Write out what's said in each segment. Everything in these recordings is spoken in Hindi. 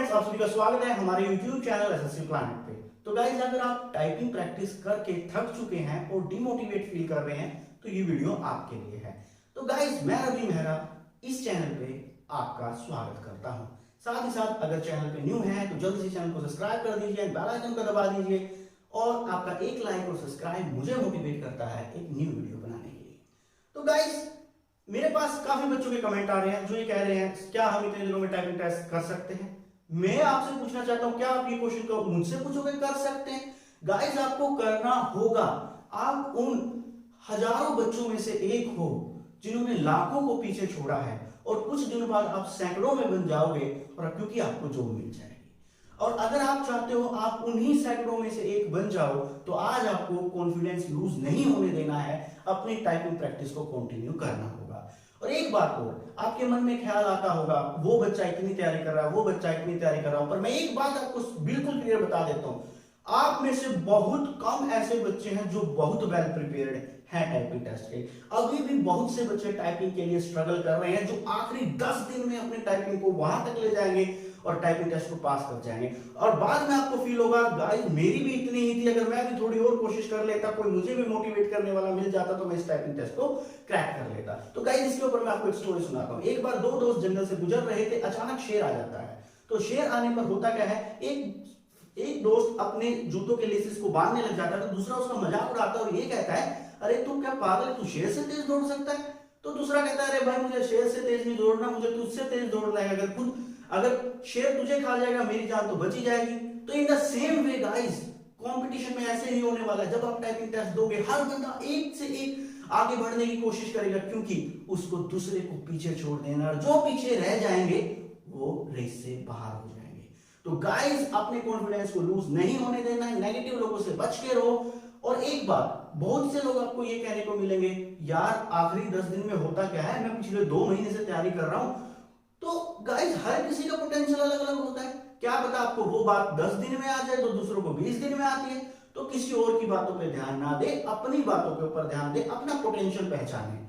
फ्रेंड्स, आप सभी का स्वागत है हमारे YouTube चैनल एसएससी प्लैनेट पे। तो गाइस, अगर आप टाइपिंग प्रैक्टिस करके थक चुके हैं और डिमोटिवेट फील कर रहे हैं तो ये वीडियो आपके लिए है। तो गाइस, मैं रवि मेहरा इस चैनल पे आपका स्वागत करता हूं। साथ ही साथ अगर चैनल पे न्यू है तो जल्द से चैनल को सब्सक्राइब कर दीजिए, बेल आइकन को दबा दीजिए और आपका एक लाइक और सब्सक्राइब मुझे मोटिवेट करता है एक न्यू वीडियो बनाने के लिए। तो गाइस, मेरे पास काफी बच्चों के कमेंट आ रहे हैं जो ये कह रहे हैं क्या हम इतने दिनों में टाइपिंग टेस्ट कर सकते हैं। मैं आपसे पूछना चाहता हूं, क्या आप ये क्वेश्चन को मुझसे पूछोगे? कर सकते हैं गाइस, आपको करना होगा। आप उन हजारों बच्चों में से एक हो जिन्होंने लाखों को पीछे छोड़ा है और कुछ दिनों बाद आप सैकड़ों में बन जाओगे और क्योंकि आपको जॉब मिल जाएगी। और अगर आप चाहते हो आप उन्हीं सैकड़ों में से एक बन जाओ तो आज आपको कॉन्फिडेंस लूज नहीं होने देना है, अपनी टाइपिंग प्रैक्टिस को कंटिन्यू करना होगा। और एक बात और, आपके मन में ख्याल आता होगा वो बच्चा इतनी तैयारी कर रहा है, वो बच्चा इतनी तैयारी कर रहा है, पर मैं एक बात आपको बिल्कुल क्लियर बता देता हूं, आप में से बहुत कम ऐसे बच्चे हैं जो बहुत वेल प्रिपेयर्ड हैं टाइपिंग टेस्ट के। अभी भी बहुत से बच्चे टाइपिंग के लिए स्ट्रगल कर रहे हैं जो आखिरी 10 दिन में अपने टाइपिंग को वहां तक ले जाएंगे और टाइपिंग टेस्ट को पास कर जाएंगे। और बाद में आपको फील होगा गाइस, मेरी भी इतनी ही थी, अगर मैं भी थोड़ी और कोशिश कर लेता, कोई मुझे भी मोटिवेट करने वाला मिल जाता तो मैं इस टाइपिंग टेस्ट को क्रैक कर लेता। तो गाइस, इसके ऊपर मैं आपको एक स्टोरी सुनाता हूं। एक बार दो दोस्त जंगल से गुजर रहे थे, अचानक शेर आ जाता है। तो शेर आने पर होता क्या है, एक दोस्त अपने जूतों के लेसेस को बांधने लग जाता है तो दूसरा उसका मजाक उड़ाता है और ये कहता है, अरे तू क्या पागल है, तू शेर से तेज दौड़ सकता है? तो दूसरा कहता है, अरे भाई मुझे शेर से तेज नहीं दौड़ना, मुझे तुझसे तेज दौड़ना है। अगर शेर तुझे खा जाएगा मेरी जान तो बची जाएगी। तो in the same way guys, competition में ऐसे ही होने वाला है। जब आप टाइपिंग टेस्ट दोगे हर बंदा एक से एक आगे बढ़ने की कोशिश करेगा क्योंकि उसको दूसरे को पीछे छोड़ देना, और जो पीछे रह जाएंगे वो रेस से बाहर हो जाएंगे। तो गाइस, अपने कॉन्फिडेंस को लूज नहीं होने देना है, नेगेटिव लोगों से बच के रहो। और एक बात, बहुत से लोग आपको ये कहने को मिलेंगे, यार आखिरी 10 दिन में होता क्या है, मैं पिछले 2 महीने से तैयारी कर रहा हूं। तो गाइस, हर किसी का पोटेंशियल अलग अलग होता है। क्या पता आपको वो बात 10 दिन में आ जाए तो दूसरों को 20 दिन में आती है। तो किसी और की बातों पे ध्यान ना दे, अपनी बातों के ऊपर ध्यान दे, अपना पोटेंशियल पहचाने।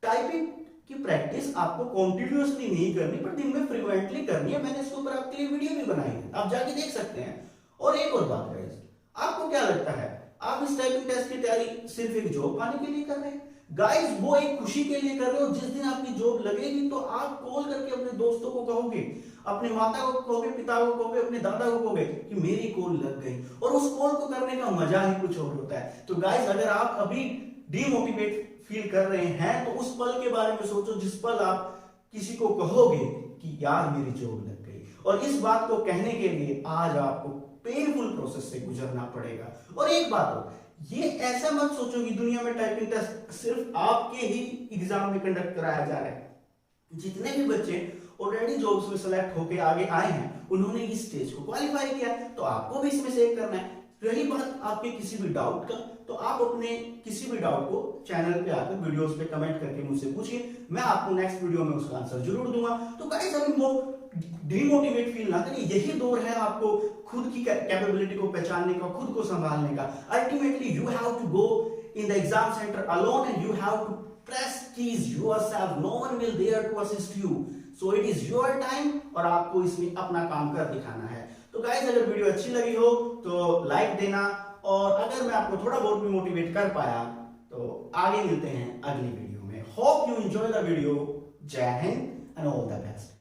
टाइपिंग की प्रैक्टिस आपको कॉन्टिन्यूअसली नहीं करनी पर दिन में फ्रीक्वेंटली करनी है। मैंने इसके ऊपर आपके लिए वीडियो भी बनाई है, आप जाके देख सकते हैं। और एक और बात गाइस, आपको क्या लगता है आप इस टाइपिंग टेस्ट की तैयारी सिर्फ एक जॉब पाने के लिए कर रहे हैं? गाइस, वो एक खुशी के लिए कर रहे हो। जिस दिन आपकी जॉब लगेगी तो आप कॉल करके अपने दोस्तों को कहोगे, अपने माता को कहोगे, पिता को कहोगे, अपने दादा को कहोगे कि मेरी कॉल लग गई। और उस कॉल को करने का मजा ही कुछ और होता है। तो गाइस, अगर आप अभी डिमोटिवेट फील कर रहे हैं तो उस पल के बारे में सोचो जिस पल आप किसी को कहोगे कि यार मेरी जॉब लग गई। और इस बात को कहने के लिए आज आपको पेनफुल प्रोसेस से गुजरना पड़ेगा। और एक बात हो, ये ऐसा मत सोचो कि दुनिया में टाइपिंग टेस्ट सिर्फ आपके ही एग्जाम में कंडक्ट कराया जा रहा है। जितने भी बच्चे ऑलरेडी जॉब्स में सेलेक्ट होकर आगे आए हैं उन्होंने इस स्टेज को क्वालिफाई किया, तो आपको भी इसमें से एक करना है। रही बात आपके किसी भी डाउट का, तो आप अपने किसी भी डाउट को चैनल पे आकर वीडियोस पे कमेंट करके मुझसे पूछिए, मैं आपको नेक्स्ट वीडियो में उसका आंसर जरूर दूंगा। तो गाइस, अभी डिमोटिवेट फील ना करिए, यही दौर है आपको खुद की कैपेबिलिटी को पहचानने का, खुद को संभालने का। Ultimately you have to go in the exam centre alone and you have to press keys yourself, no one will there to assist you, so it is your time और आपको इसमें अपना काम कर दिखाना है। तो गाइस, अगर वीडियो अच्छी लगी हो तो लाइक देना, और अगर मैं आपको थोड़ा बहुत भी मोटिवेट कर पाया तो आगे मिलते हैं अगली वीडियो में। Hope you enjoy the video. Jai Hind and all the best.